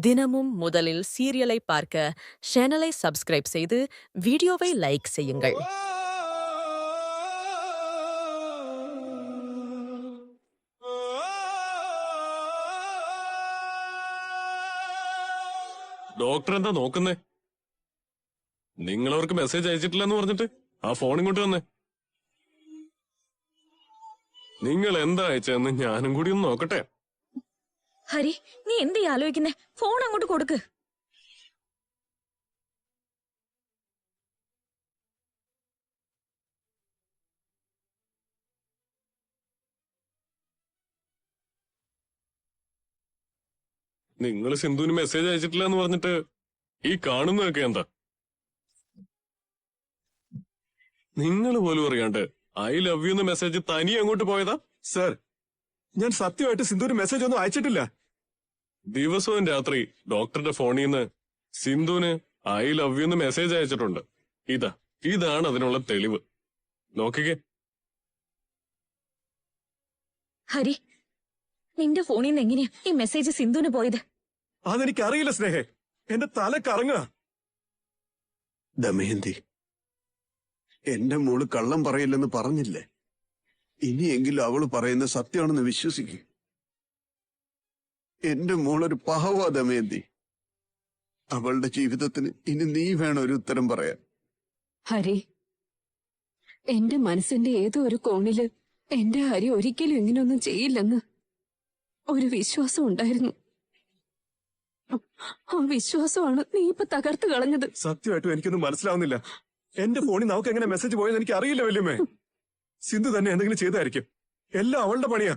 தினமும் முதலில் சீரியலை பார்க்க சேனலை சப்ஸ்கிரைப் செய்து வீடியோவை லைக் செய்யுங்கள். ഡോക്ടർ എന്താ നോക്കുന്നേ? നിങ്ങളവർക്ക് മെസ്സേജ് അയച്ചിട്ടില്ലെന്ന് പറഞ്ഞിട്ട് ആ ഫോൺ ഇങ്ങോട്ട് വന്നേ. നിങ്ങൾ എന്താ അയച്ചതെന്ന് ഞാനും കൂടി ഒന്ന് നോക്കട്ടെ. ഹരി, നീ എന്ത് ആലോചിക്കുന്നേ? ഫോൺ അങ്ങോട്ട് കൊടുക്ക്. നിങ്ങൾ സിന്ധുവിന് മെസ്സേജ് അയച്ചിട്ടില്ല എന്ന് പറഞ്ഞിട്ട് ഈ കാണുന്നതൊക്കെ എന്താ? നിങ്ങൾ പോലും അറിയാണ്ട് ഐ ലവ് യു എന്ന മെസ്സേജ് തനിയെ അങ്ങോട്ട് പോയതാ? സർ, ഞാൻ സത്യമായിട്ട് സിന്ധുവിന് മെസ്സേജ് ഒന്നും അയച്ചിട്ടില്ല. ദിവസവും രാത്രി ഡോക്ടറുടെ ഫോണിൽ നിന്ന് സിന്ധുവിന് ഐ ലവ് യു എന്ന് മെസ്സേജ് അയച്ചിട്ടുണ്ട്. ഇതാണ് അതിനുള്ള തെളിവ്. നോക്കിക്കേ. ഹരി, നിന്റെ ഫോണിൽ നിന്ന് എങ്ങനെയാ ഈ മെസ്സേജ് സിന്ധുവിന് പോയത്? അതെനിക്കറിയില്ല സ്നേഹേ, എന്റെ തല കറങ്ങുക. ദമയന്തി, എന്റെ മോള് കള്ളം പറയില്ലെന്ന് പറഞ്ഞില്ലേ? ഇനിയെങ്കിലും അവള് പറയുന്ന സത്യമാണെന്ന് വിശ്വസിക്കും. എന്റെ മോളൊരു പാവാ ദമയന്തി. അവളുടെ ജീവിതത്തിന് ഇനി നീ വേണം ഒരു ഉത്തരം പറയാൻ. ഹരി, എന്റെ മനസ്സിന്റെ ഏതോ ഒരു കോണില് എന്റെ ഹരി ഒരിക്കലും ഇങ്ങനെയൊന്നും ചെയ്യില്ലെന്ന് ഒരു വിശ്വാസം ഉണ്ടായിരുന്നു. ആ വിശ്വാസമാണ് നീ ഇപ്പൊ തകർത്ത് കളഞ്ഞത്. സത്യമായിട്ടും എനിക്കൊന്നും മനസ്സിലാവുന്നില്ല. എന്റെ ഫോണിൽ നമുക്ക് എങ്ങനെ മെസ്സേജ് പോയെന്ന് എനിക്ക് അറിയില്ല വല്യമ്മേ. സിന്ധു തന്നെ എന്തെങ്കിലും ചെയ്തായിരിക്കും. എല്ലാം അവളുടെ പണിയാ.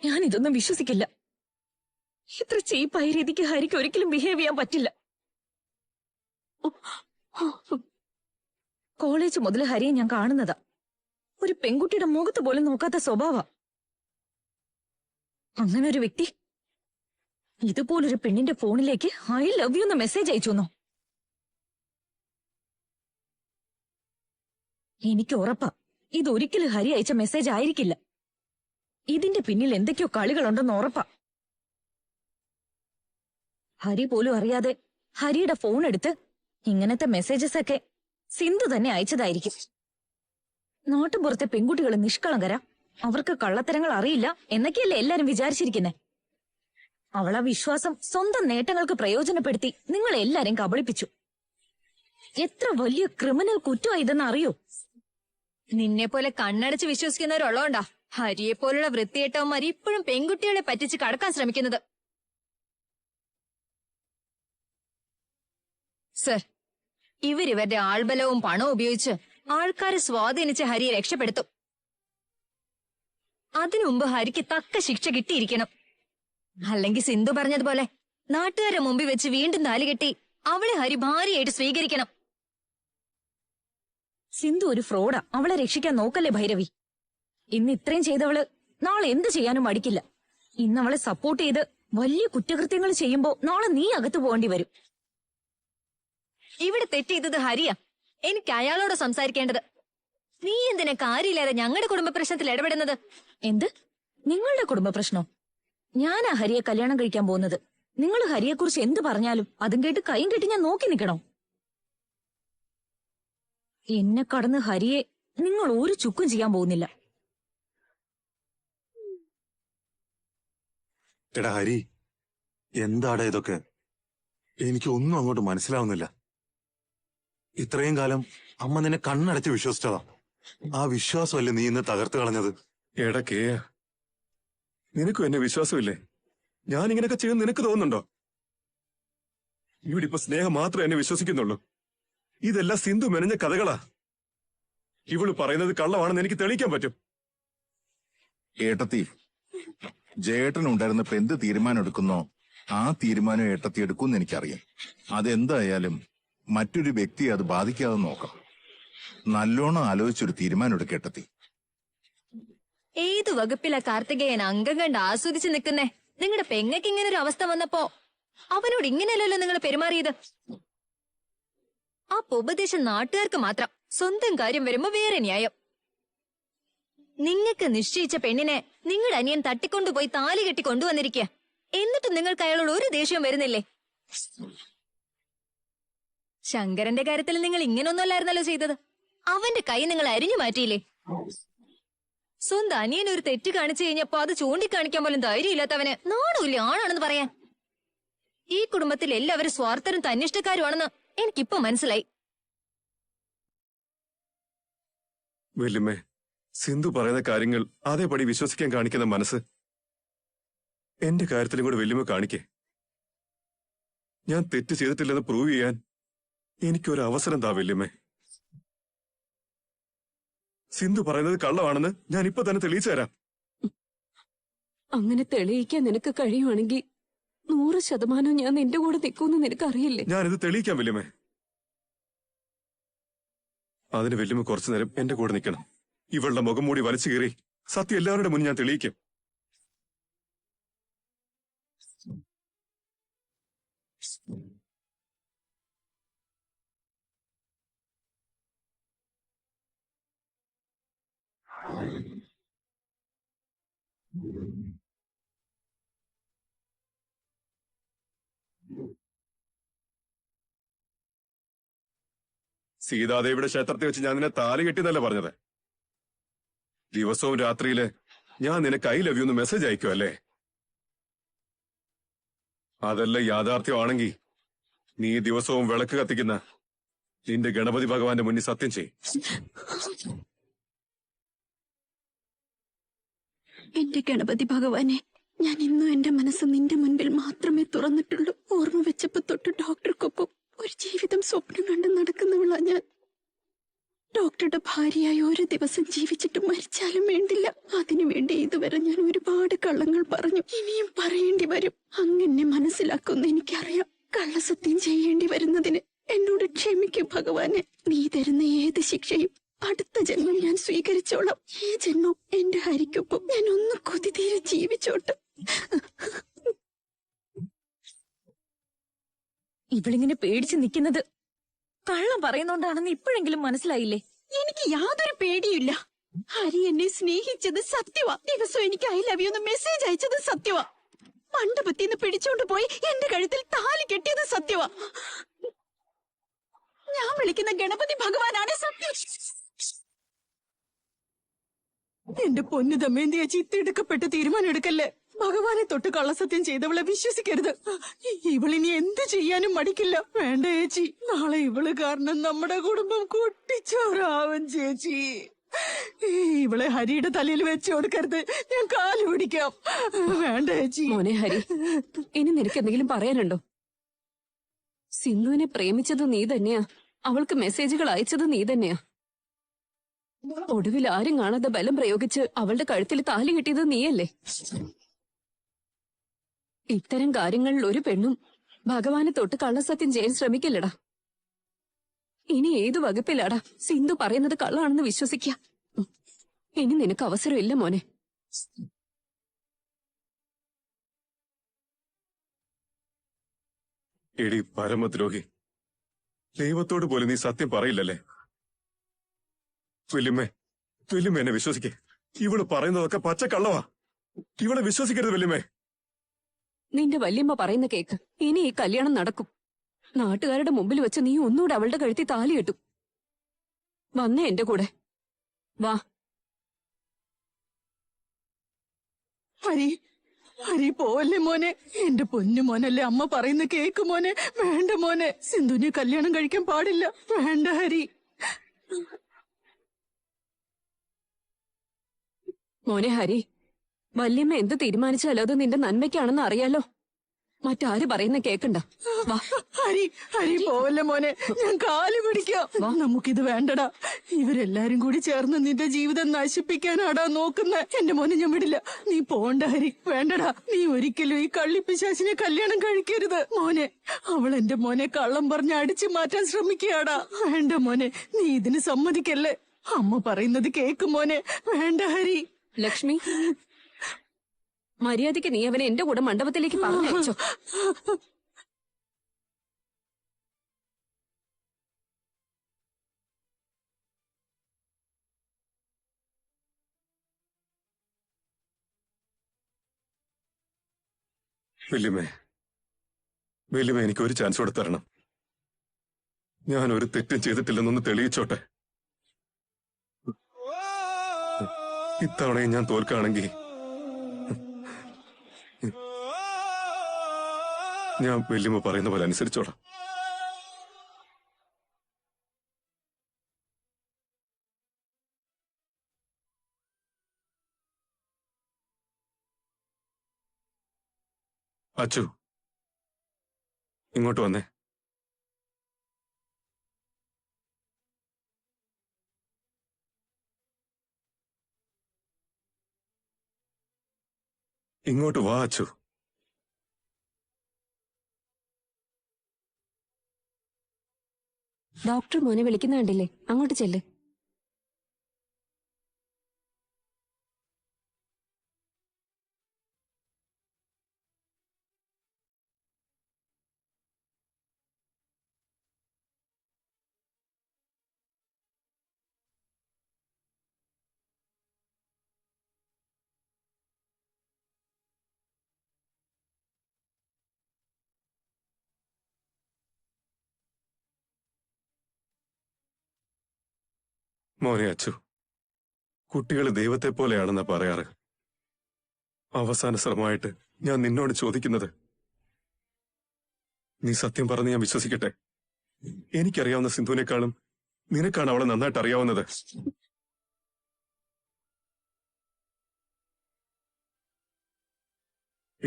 ഞാനിതൊന്നും വിശ്വസിക്കില്ല. ഇത്ര ചീപ്പായ രീതിക്ക് ഹരിക്ക് ഒരിക്കലും ബിഹേവ് ചെയ്യാൻ പറ്റില്ല. കോളേജ് മുതൽ ഹരിയെ ഞാൻ കാണുന്നതാ. ഒരു പെൺകുട്ടിയുടെ മുഖത്ത് പോലും നോക്കാത്ത സ്വഭാവ. അങ്ങനെ ഒരു വ്യക്തി ഇതുപോലൊരു പെണ്ണിന്റെ ഫോണിലേക്ക് ഐ ലവ് യു എന്ന മെസ്സേജ് അയച്ചു. എനിക്ക് ഉറപ്പാ ഇതൊരിക്കലും ഹരി അയച്ച മെസ്സേജ് ആയിരിക്കില്ല. ഇതിന്റെ പിന്നിൽ എന്തൊക്കെയോ കളികളുണ്ടെന്ന് ഉറപ്പാ. ഹരി പോലും അറിയാതെ ഹരിയുടെ ഫോൺ എടുത്ത് ഇങ്ങനത്തെ മെസ്സേജസ് ഒക്കെ സിന്ധു തന്നെ അയച്ചതായിരിക്കും. നാട്ടുപുറത്തെ പെൺകുട്ടികൾ നിഷ്കളങ്കര, അവർക്ക് കള്ളത്തരങ്ങൾ അറിയില്ല എന്നൊക്കെയല്ലേ എല്ലാരും വിചാരിച്ചിരിക്കുന്നെ. അവളാ വിശ്വാസം സ്വന്തം നേട്ടങ്ങൾക്ക് പ്രയോജനപ്പെടുത്തി നിങ്ങൾ എല്ലാരും കബളിപ്പിച്ചു. എത്ര വലിയ ക്രിമിനൽ കുറ്റമാ ഇതെന്ന് അറിയോ? നിന്നെ പോലെ കണ്ണടച്ച് വിശ്വസിക്കുന്നവരുള്ളോണ്ടാ ഹരിയെ പോലുള്ള വൃത്തിയേട്ടവന്മാർ ഇപ്പോഴും പെൺകുട്ടികളെ പറ്റിച്ച് കടക്കാൻ ശ്രമിക്കുന്നത്. സർ, ഇവരിവരുടെ ആൾബലവും പണവും ഉപയോഗിച്ച് ആൾക്കാരെ സ്വാധീനിച്ച് ഹരിയെ രക്ഷപ്പെടുത്തും. അതിനു മുമ്പ് ഹരിക്ക് തക്ക ശിക്ഷ കിട്ടിയിരിക്കണം. അല്ലെങ്കിൽ സിന്ധു പറഞ്ഞതുപോലെ നാട്ടുകാരെ മുമ്പിൽ വെച്ച് വീണ്ടും താലികെട്ടി അവളെ ഹരി ഭാര്യയായിട്ട് സ്വീകരിക്കണം. സിന്ധു ഒരു ഫ്രോഡാ. അവളെ രക്ഷിക്കാൻ നോക്കല്ലേ ഭൈരവി. ഇന്ന് ഇത്രയും ചെയ്തവള് നാളെ എന്ത് ചെയ്യാനും മടിക്കില്ല. ഇന്ന് അവളെ സപ്പോർട്ട് ചെയ്ത് വലിയ കുറ്റകൃത്യങ്ങൾ ചെയ്യുമ്പോ നാളെ നീ അകത്തു പോകേണ്ടി വരും. ഇവിടെ തെറ്റ് ചെയ്തത് ഹരിയാ. എനിക്ക് അയാളോട് സംസാരിക്കേണ്ടത്. നീ എന്തിനാ കാര്യമില്ലാതെ ഞങ്ങളുടെ കുടുംബ പ്രശ്നത്തിൽ ഇടപെടുന്നത്? എന്ത്? നിങ്ങളുടെ കുടുംബ പ്രശ്നോ? ഞാനാ ഹരിയെ കല്യാണം കഴിക്കാൻ പോകുന്നത്. നിങ്ങൾ ഹരിയെക്കുറിച്ച് എന്ത് പറഞ്ഞാലും അതും കേട്ട് കൈയും കെട്ടി ഞാൻ നോക്കി നിൽക്കണോ? എന്നെ കടന്ന് ഹരിയെ നിങ്ങൾ ഒരു ചുക്കും ചെയ്യാൻ പോകുന്നില്ല. എടാ ഹരി, എന്താടാ ഇതൊക്കെ? എനിക്ക് ഒന്നും അങ്ങോട്ട് മനസ്സിലാവുന്നില്ല. ഇത്രയും കാലം അമ്മ നിന്നെ കണ്ണടച്ച് വിശ്വസിച്ചതാ. ആ വിശ്വാസമല്ലേ നീ ഇന്ന് തകർത്ത് കളഞ്ഞത്? എടക്കേ, നിനക്കും എന്നെ വിശ്വാസമില്ലേ? ഞാൻ ഇങ്ങനെയൊക്കെ ചെയ്യുന്ന നിനക്ക് തോന്നുന്നുണ്ടോ? ഇവിടെ ഇപ്പൊ സ്നേഹം മാത്രമേ എന്നെ വിശ്വസിക്കുന്നുള്ളൂ. ഇതെല്ലാം സിന്ധു മെനഞ്ഞ കഥകളാ. ഇവള് പറയുന്നത് കള്ളമാണെന്ന് എനിക്ക് തെളിയിക്കാൻ പറ്റും. ഏട്ടത്തി, ജയേട്ടനുണ്ടായിരുന്നപ്പോ എന്ത് തീരുമാനം എടുക്കുന്നോ ആ തീരുമാനം ഏട്ടത്തി എടുക്കുമെന്ന് എനിക്കറിയാം. അതെന്തായാലും മറ്റൊരു വ്യക്തിയെ അത് ബാധിക്കാതെ നോക്കാം. നല്ലോണം ആലോചിച്ചൊരു തീരുമാനം എടുക്കേട്ടത്തി. ഏത് വകുപ്പിലാ കാർത്തികേയൻ അംഗം കണ്ട് ആസ്വദിച്ച് നിൽക്കുന്നേ? നിങ്ങളുടെ പെങ്ങക്ക് ഇങ്ങനെ ഒരു അവസ്ഥ വന്നപ്പോ അവനോട് ഇങ്ങനെയല്ലല്ലോ നിങ്ങൾ പെരുമാറിയത്. ആ ഉപദേശം നാട്ടുകാർക്ക് മാത്രം, സ്വന്തം കാര്യം വരുമ്പോ വേറെ ന്യായം. നിങ്ങൾക്ക് നിശ്ചയിച്ച പെണ്ണിനെ നിങ്ങളുടെ അനിയൻ തട്ടിക്കൊണ്ടുപോയി താലി കെട്ടി കൊണ്ടുവന്നിരിക്കുക. എന്നിട്ടും നിങ്ങൾക്ക് അയാളോട് ഒരു ദേഷ്യവും വരുന്നില്ലേ? ശങ്കരന്റെ കാര്യത്തിൽ നിങ്ങൾ ഇങ്ങനൊന്നുമല്ലായിരുന്നല്ലോ ചെയ്തത്. അവന്റെ കൈ നിങ്ങൾ അരിഞ്ഞു മാറ്റിയില്ലേ? സ്വന്തം അനിയൻ ഒരു തെറ്റ് കാണിച്ചു കഴിഞ്ഞപ്പോ അത് ചൂണ്ടിക്കാണിക്കാൻ പോലും ധൈര്യമില്ലാത്തവന് നാണമില്ല ആണാണെന്ന് പറയാൻ. ഈ കുടുംബത്തിൽ എല്ലാവരും സ്വാർത്ഥരും തന്നിഷ്ടക്കാരുമാണെന്ന് എനിക്കിപ്പോ മനസ്സിലായി. വല്യമ്മേ, സിന്ധു പറയുന്ന കാര്യങ്ങൾ അതേപടി വിശ്വസിക്കാൻ കാണിക്കുന്ന മനസ്സ് എന്റെ കാര്യത്തിലും കൂടെ വല്യമ്മ കാണിക്കേ. ഞാൻ തെറ്റ് ചെയ്തിട്ടില്ലെന്ന് പ്രൂവ് ചെയ്യാൻ എനിക്കൊരു അവസരം താ വല്യമ്മേ. സിന്ധു പറയുന്നത് കള്ളമാണെന്ന് ഞാൻ ഇപ്പൊ തന്നെ തെളിയിച്ചു തരാം. അങ്ങനെ തെളിയിക്കാൻ നിനക്ക് കഴിയുവാണെങ്കിൽ 100% ഞാൻ നിന്റെ കൂടെ നിൽക്കുമെന്ന് നിനക്കറിയില്ലേ? ഞാനിത് തെളിയിക്കാം വല്യമ്മേ. അതിന് വല്യമ്മ കുറച്ചു നേരം എന്റെ കൂടെ നിൽക്കണം. ഇവളുടെ മുഖം മൂടി വലിച്ചു കീറി സത്യം എല്ലാവരുടെ മുന്നിൽ ഞാൻ തെളിയിക്കും. സീതാദേവിയുടെ ക്ഷേത്രത്തിൽ വെച്ച് ഞാൻ നിന്നെ താലി കെട്ടിന്നല്ല പറഞ്ഞത്. ദിവസവും രാത്രിയില് ഞാൻ നിനക്ക് ഐ ലവ് യു എന്ന് മെസ്സേജ് അയക്കുമല്ലേ? അതല്ല യാഥാർത്ഥ്യമാണെങ്കിൽ നീ ദിവസവും വിളക്ക് കത്തിക്കുന്ന നിന്റെ ഗണപതി ഭഗവാന്റെ മുന്നിൽ സത്യം ചെയ്. എന്റെ ഗണപതി ഭഗവാനെ, ഞാൻ ഇന്നും എന്റെ മനസ്സ് നിന്റെ മുൻപിൽ മാത്രമേ തുറന്നിട്ടുള്ളൂ. ഓർമ്മ വെച്ചപ്പോ തൊട്ട് ഡോക്ടർക്കൊപ്പം ഒരു ജീവിതം സ്വപ്നം കണ്ട് നടക്കുന്നവളാ ഞാൻ. ഡോക്ടറുടെ ഭാര്യയായി ഒരു ദിവസം ജീവിച്ചിട്ട് മരിച്ചാലും വേണ്ടില്ല. അതിനുവേണ്ടി ഇതുവരെ ഞാൻ ഒരുപാട് കള്ളങ്ങൾ പറഞ്ഞു. ഇനിയും പറയേണ്ടി വരും. അങ്ങനെ മനസ്സിലാക്കുമെന്ന് എനിക്കറിയാം. കള്ളസത്യം ചെയ്യേണ്ടി വരുന്നതിന് എന്നോട് ക്ഷമിക്കൂ ഭഗവാനെ. നീ തരുന്ന ഏത് ശിക്ഷയും അടുത്ത ജന്മം ഞാൻ സ്വീകരിച്ചോളാം. ഈ ജന്മം എന്റെ ഹരിക്കൊപ്പം ഞാൻ ഒന്ന് കൊതിതീരെ ജീവിച്ചോട്ടെ. ഇവളിങ്ങനെ പേടിച്ച് നിൽക്കുന്നത് കള്ളം പറയുന്നോണ്ടാണെന്ന് ഇപ്പോഴെങ്കിലും മനസ്സിലായില്ലേ? എനിക്ക് യാതൊരു പേടിയില്ല. ഹരി എന്നെ സ്നേഹിച്ചത് സത്യവാ. ദിവസം എനിക്ക് ഐ ലവ് യു എന്ന് മെസ്സേജ് അയച്ചത് സത്യവാ. മണ്ഡപത്തിന്ന് പിടിച്ചോണ്ട് പോയി എന്റെ കഴുത്തിൽ താലി കെട്ടിയത് സത്യവാ. ഞാൻ വിളിക്കുന്ന ഗണപതി ഭഗവാനാണ് സത്യം. എന്റെ പൊന്നു ദമയന്തി ചേച്ചി, തിടുക്കപ്പെട്ട് തീരുമാനം എടുക്കല്ലേ. ഭഗവാനെ തൊട്ട് കള്ളസത്യം ചെയ്തവളെ വിശ്വസിക്കരുത്. ഇവളിനി എന്ത് ചെയ്യാനും മടിക്കില്ല. വേണ്ട ചേച്ചി, നാളെ ഇവള് കാരണം നമ്മുടെ കുടുംബം കുട്ടിച്ചോറാവും ചേച്ചി. ഇവളെ ഹരിയുടെ തലയിൽ വെച്ചു കൊടുക്കരുത്. ഞാൻ കാല് പിടിക്കാം. വേണ്ട ചേച്ചി. മോനെ ഹരി, ഇനി നിനക്ക് എന്തെങ്കിലും പറയാനുണ്ടോ? സിന്ധുവിനെ പ്രേമിച്ചത് നീ തന്നെയാ. അവൾക്ക് മെസ്സേജുകൾ അയച്ചത് നീ തന്നെയാ. ഒടുവിൽ ആരും കാണാതെ ബലം പ്രയോഗിച്ച് അവളുടെ കഴുത്തിൽ താലി കെട്ടിയത് നീയല്ലേ? ഇത്തരം കാര്യങ്ങളിൽ ഒരു പെണ്ണും ഭഗവാനെ തൊട്ട് കള്ളസത്യം ചെയ്യാൻ ശ്രമിക്കില്ലടാ. ഇനി ഏതു വകുപ്പിലാടാ സിന്ധു പറയുന്നത് കള്ളാണെന്ന് വിശ്വസിക്ക? ഇനി നിനക്ക് അവസരമില്ല മോനെ. എടി പരമദ്രോഹി, ദൈവത്തോട് പോലും നീ സത്യം പറയില്ലല്ലേ? വല്യമ്മേ, വല്യമ്മ എന്നെ വിശ്വസിക്കേ. ഇവള് പറയുന്നതൊക്കെ പച്ചക്കള്ളവാ. ഇവളെ വിശ്വസിക്കരുത് വല്യമ്മേ. നിന്റെ വല്യമ്മ പറയുന്ന കേക്ക്. ഇനി ഈ കല്യാണം നടക്കും. നാട്ടുകാരുടെ മുമ്പിൽ വെച്ച് നീ ഒന്നുകൂടെ അവളുടെ കഴുത്തി താലി കെട്ടും. വന്നേ എന്റെ കൂടെ വാ. ഹരി, ഹരി പോവല്ലേ മോനെ. എന്റെ പൊന്നു മോനല്ലേ, അമ്മ പറയുന്ന കേക്ക് മോനെ. വേണ്ട മോനെ, സിന്ധുവിനെ കല്യാണം കഴിക്കാൻ പാടില്ല. വേണ്ട ഹരി. മോനെ ഹരി, വല്യമ്മ എന്ത് തീരുമാനിച്ചാലോ അത് നിന്റെ നന്മയ്ക്കാണെന്ന് അറിയാലോ. മറ്റാര് പറയുന്ന കേക്കണ്ട. വാ ഹരി, ഹരി പോവല്ലേ മോനെ. ഞാൻ കാല് പിടിക്കാം. നമുക്കിത് വേണ്ടടാ. ഇവരെല്ലാരും കൂടി ചേർന്ന് നിന്റെ ജീവിതം നശിപ്പിക്കാനാടാ നോക്കുന്ന. എന്റെ മോനെ ഞാൻ വിടില്ല. നീ പോണ്ട ഹരി. വേണ്ടടാ. നീ ഒരിക്കലും ഈ കള്ളിപ്പിശാചിനെ കല്യാണം കഴിക്കരുത് മോനെ. അവൾ എന്റെ മോനെ കള്ളം പറഞ്ഞ് അടിച്ചു മാറ്റാൻ ശ്രമിക്കുകയാടാ. വേണ്ട മോനെ, നീ ഇതിന് സമ്മതിക്കല്ലേ. അമ്മ പറയുന്നത് കേക്ക് മോനെ. വേണ്ട ഹരി. ലക്ഷ്മി, മര്യാദയ്ക്ക് നീ അവനെ എന്റെ കൂടെ മണ്ഡപത്തിലേക്ക് പറഞ്ഞയച്ചോ. വല്യമ്മേ, വല്യമ്മ എനിക്ക് ഒരു ചാൻസ് കൂടെ തരണം. ഞാൻ ഒരു തെറ്റും ചെയ്തിട്ടില്ലെന്നൊന്ന് തെളിയിച്ചോട്ടെ. ഇത്തവണയും ഞാൻ തോൽക്കുകയാണെങ്കിൽ ഞാൻ വല്യമ്മ പറയുന്ന പോലെ അനുസരിച്ചോളാം. അച്ചു, ഇങ്ങോട്ട് വന്നേ. ഇങ്ങോട്ട് വാ അച്ചു. ഡോക്ടർ മോനെ വിളിക്കുന്ന കണ്ടില്ലേ, അങ്ങോട്ട് ചെല്ല്. മോനെ അച്ചു, കുട്ടികൾ ദൈവത്തെ പോലെയാണെന്നാ പറയാറ്. അവസാന ശ്രമമായിട്ട് ഞാൻ നിന്നോട് ചോദിക്കുന്നത്, നീ സത്യം പറഞ്ഞ് ഞാൻ വിശ്വസിക്കട്ടെ? എനിക്കറിയാവുന്ന സിന്ധുവിനേക്കാളും നിനക്കാണ് അവളെ നന്നായിട്ട് അറിയാവുന്നത്.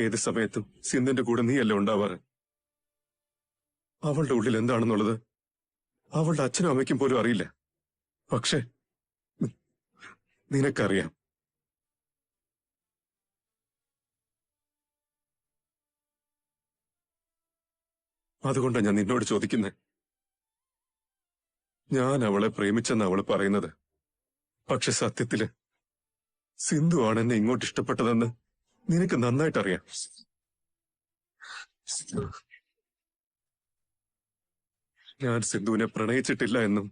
ഏത് സമയത്തും സിന്ധുവിന്റെ കൂടെ നീയല്ലേ ഉണ്ടാവാറ്. അവളുടെ ഉള്ളിൽ എന്താണെന്നുള്ളത് അവളുടെ അച്ഛനും അമ്മയ്ക്കും പോലും അറിയില്ല. പക്ഷെ നിനക്കറിയാം. അതുകൊണ്ടാണ് ഞാൻ നിന്നോട് ചോദിക്കുന്നത്. ഞാൻ അവളെ പ്രേമിച്ചെന്ന് അവള് പറയുന്നത്. പക്ഷെ സത്യത്തില് സിന്ധു ആണ് എന്നെ ഇങ്ങോട്ട് ഇഷ്ടപ്പെട്ടതെന്ന് നിനക്ക് നന്നായിട്ടറിയാം. ഞാൻ സിന്ധുവിനെ പ്രണയിച്ചിട്ടില്ല എന്നും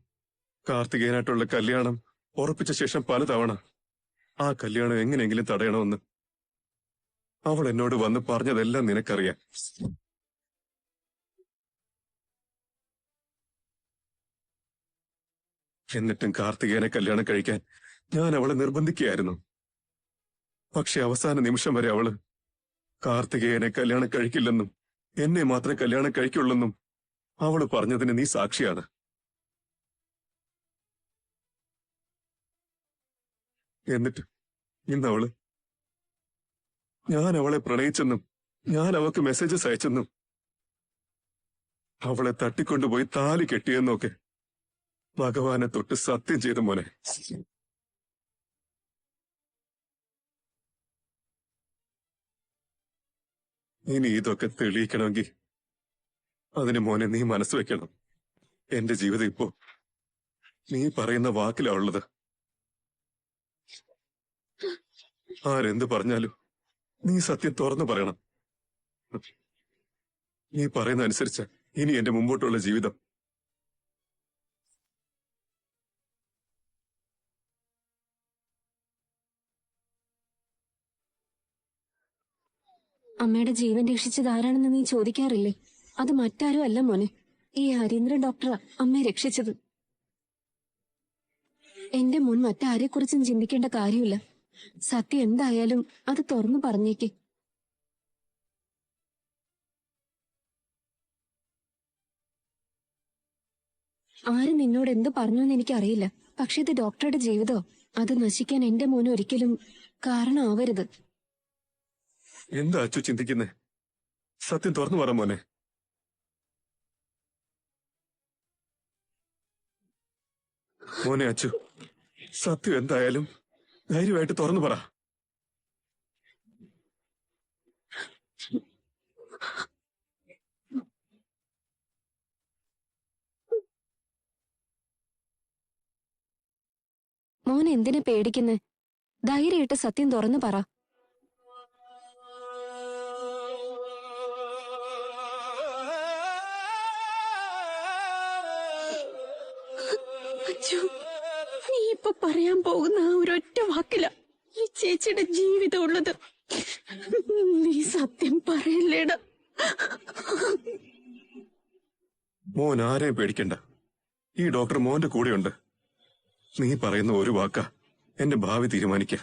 കാർത്തികേയനായിട്ടുള്ള കല്യാണം ഉറപ്പിച്ച ശേഷം പലതവണ ആ കല്യാണം എങ്ങനെയെങ്കിലും തടയണമെന്ന് അവൾ എന്നോട് വന്ന് പറഞ്ഞതെല്ലാം നിനക്കറിയാം. എന്നിട്ടും കാർത്തികേയനെ കല്യാണം കഴിക്കാൻ ഞാൻ അവളെ നിർബന്ധിക്കുകയായിരുന്നു. പക്ഷെ അവസാന നിമിഷം വരെ അവള് കാർത്തികേയനെ കല്യാണം കഴിക്കില്ലെന്നും എന്നെ മാത്രമേ കല്യാണം കഴിക്കുള്ളെന്നും അവള് പറഞ്ഞതിന് നീ സാക്ഷിയാണ്. എന്നിട്ട് ഇന്നവള് ഞാൻ അവളെ പ്രണയിച്ചെന്നും ഞാൻ അവൾക്ക് മെസ്സേജസ് അയച്ചെന്നും അവളെ തട്ടിക്കൊണ്ടുപോയി താലി കെട്ടിയെന്നൊക്കെ ഭഗവാനെ തൊട്ട് സത്യം ചെയ്ത മോനെ. ഇനി ഇതൊക്കെ തെളിയിക്കണമെങ്കിൽ അതിന് മോനെ നീ മനസ്സ് വെക്കണം. എന്റെ ജീവിതം ഇപ്പോ നീ പറയുന്ന വാക്കിലാ ഉള്ളത്. ആരെന്ത് പറഞ്ഞാലും നീ സത്യം തുറന്നു പറയണം. നീ പറയുന്ന അനുസരിച്ച ഇനി എന്റെ മുമ്പോട്ടുള്ള ജീവിതം. അമ്മയുടെ ജീവൻ രക്ഷിച്ചത് ആരാണെന്ന് നീ ചോദിക്കാറില്ലേ? അത് മറ്റാരും അല്ല മോനെ, ഈ ഹരീന്ദ്രൻ ഡോക്ടറാ അമ്മയെ രക്ഷിച്ചത്. എന്റെ മുൻ മറ്റാരെക്കുറിച്ചും ചിന്തിക്കേണ്ട കാര്യമില്ല. സത്യം എന്തായാലും അത് തുറന്നു പറഞ്ഞേക്ക്. ആര് നിന്നോട് എന്ത് പറഞ്ഞെന്ന് എനിക്കറിയില്ല. പക്ഷെ ഇത് ഡോക്ടറുടെ ജീവിതമോ, അത് നശിക്കാൻ എന്റെ മോന് ഒരിക്കലും കാരണമാവരുത്. എന്താ അച്ചു ചിന്തിക്കുന്നേ? സത്യം തുറന്നു പറ മോനെ. മോനെ അച്ചു, സത്യം എന്തായാലും ധൈര്യമായിട്ട് തുറന്നു പറ. മോൻ എന്തിനെ പേടിക്കുന്നേ? ധൈര്യമായിട്ട് സത്യം തുറന്നു പറ. അച്ചു, നീ ഇപ്പൊ പറയാൻ പോകുന്ന ആ ഒരൊറ്റ വാക്കില ഈ ചേച്ചിയുടെ ജീവിതം ഉള്ളത്. നീ സത്യം പറയല്ലേടാ. മോൻ ആരെയും പേടിക്കണ്ട. ഈ ഡോക്ടർ മോന്റെ കൂടെയുണ്ട്. നീ പറയുന്ന ഒരു വാക്കാ എന്റെ ഭാവി തീരുമാനിക്ക.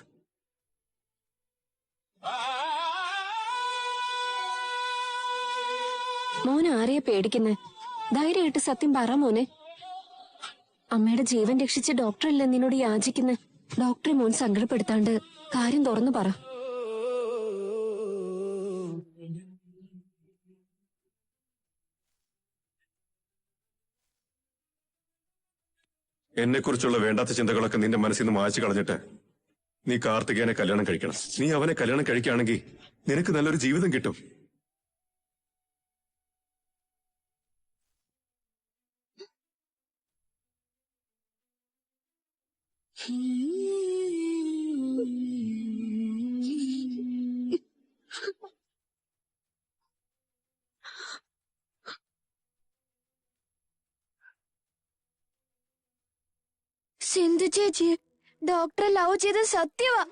മോൻ ആരെയാ പേടിക്കുന്നേ? ധൈര്യമായിട്ട് സത്യം പറ മോനെ. അമ്മയുടെ ജീവൻ രക്ഷിച്ച ഡോക്ടറല്ലേ നിന്നോട് യാചിക്കുന്നേ? ഡോക്ടറെ മോൻ സങ്കടപ്പെടുത്താണ്ട് കാര്യം തുറന്നു പറ. എന്നെക്കുറിച്ചുള്ള വേണ്ടാത്ത ചിന്തകളൊക്കെ നിന്റെ മനസ്സിൽ നിന്ന് മായ്ച്ചു കളഞ്ഞിട്ട് നീ കാർത്തികേയനെ കല്യാണം കഴിക്കണം. നീ അവനെ കല്യാണം കഴിക്കുകയാണെങ്കിൽ നിനക്ക് നല്ലൊരു ജീവിതം കിട്ടും. സിന്ധു ചേച്ചി, ഡോക്ടറെ ലവ് ചെയ്ത് സത്യവാ.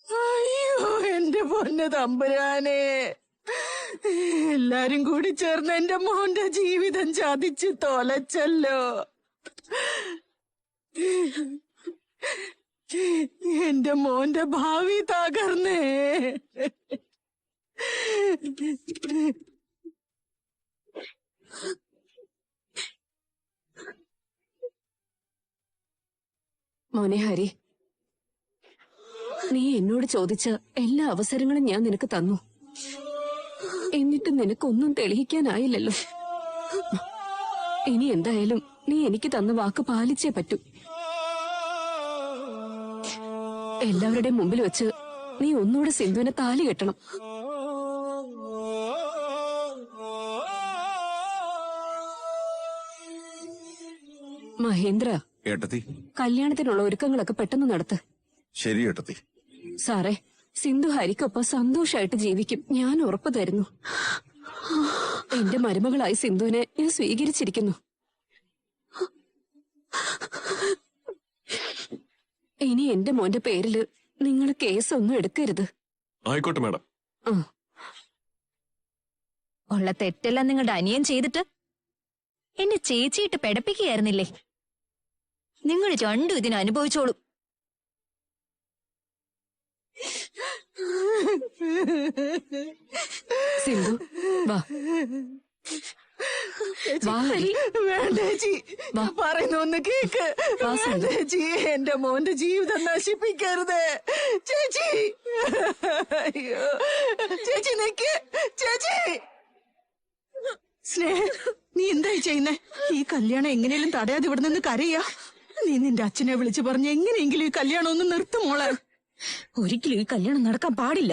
അയ്യോ എന്റെ പൊന്ന് തമ്പുരാനെ, എല്ലാരും കൂടി ചേർന്ന് എന്റെ മോന്റെ ജീവിതം ചതിച്ച് തോലച്ചല്ലോ. എന്റെ മോന്റെ ഭാവി തകർന്നേ. മോനെ ഹരി, നീ എന്നോട് ചോദിച്ച എല്ലാ അവസരങ്ങളും ഞാൻ നിനക്ക് തന്നു. എന്നിട്ടും നിനക്കൊന്നും തെളിയിക്കാനായില്ലല്ലോ. ഇനി എന്തായാലും നീ എനിക്ക് തന്ന വാക്ക് പാലിച്ചേ പറ്റൂ. എല്ലാവരുടെയും മുമ്പിൽ വെച്ച് നീ ഒന്നുകൂടെ സിന്ധുവിനെ താലി കെട്ടണം. മഹേന്ദ്ര, ഏട്ടത്തി. കല്യാണത്തിനുള്ള ഒരുക്കങ്ങളൊക്കെ പെട്ടെന്ന് നടത്ത്. ശരി ഏട്ടത്തി. സാറേ, സിന്ധു ഹരിക്കൊപ്പം സന്തോഷായിട്ട് ജീവിക്കും, ഞാൻ ഉറപ്പു തരുന്നു. എന്റെ മരുമകളായി സിന്ധുവിനെ ഞാൻ സ്വീകരിച്ചിരിക്കുന്നു. ഇനി എന്റെ മോന്റെ പേരില് നിങ്ങൾ കേസൊന്നും എടുക്കരുത്. ആയിക്കോട്ടെ മാഡം. ഉള്ള തെറ്റെല്ലാം നിങ്ങളുടെ അനിയൻ ചെയ്തിട്ട് എന്നെ ചേച്ചിയിട്ട് പെടപ്പിക്കുകയായിരുന്നില്ലേ? നിങ്ങൾ രണ്ടും ഇതിന് അനുഭവിച്ചോളൂ. സിന്ധു, വാ വാ ഹരി. വേണ്ട ചേച്ചി, പറയുന്ന ഒന്ന് കേക്ക്. വേണ്ട ചേച്ചി, എന്റെ മോന്റെ ജീവിതം നശിപ്പിക്കരുത് ചേച്ചി. അയ്യോ ചേച്ചി, നിക്ക് ചേച്ചി. സ്നേഹ, നീ എന്തായി ചെയ്യുന്നേ? ഈ കല്യാണം എങ്ങനെയും തടയാതെ ഇവിടെ നിന്ന് കരയാ. നീ നിന്റെ അച്ഛനെ വിളിച്ചു പറഞ്ഞ് എങ്ങനെയെങ്കിലും ഈ കല്യാണം ഒന്ന് നിർത്തും മോളെ. ഒരിക്കലും ഈ കല്യാണം നടക്കാൻ പാടില്ല.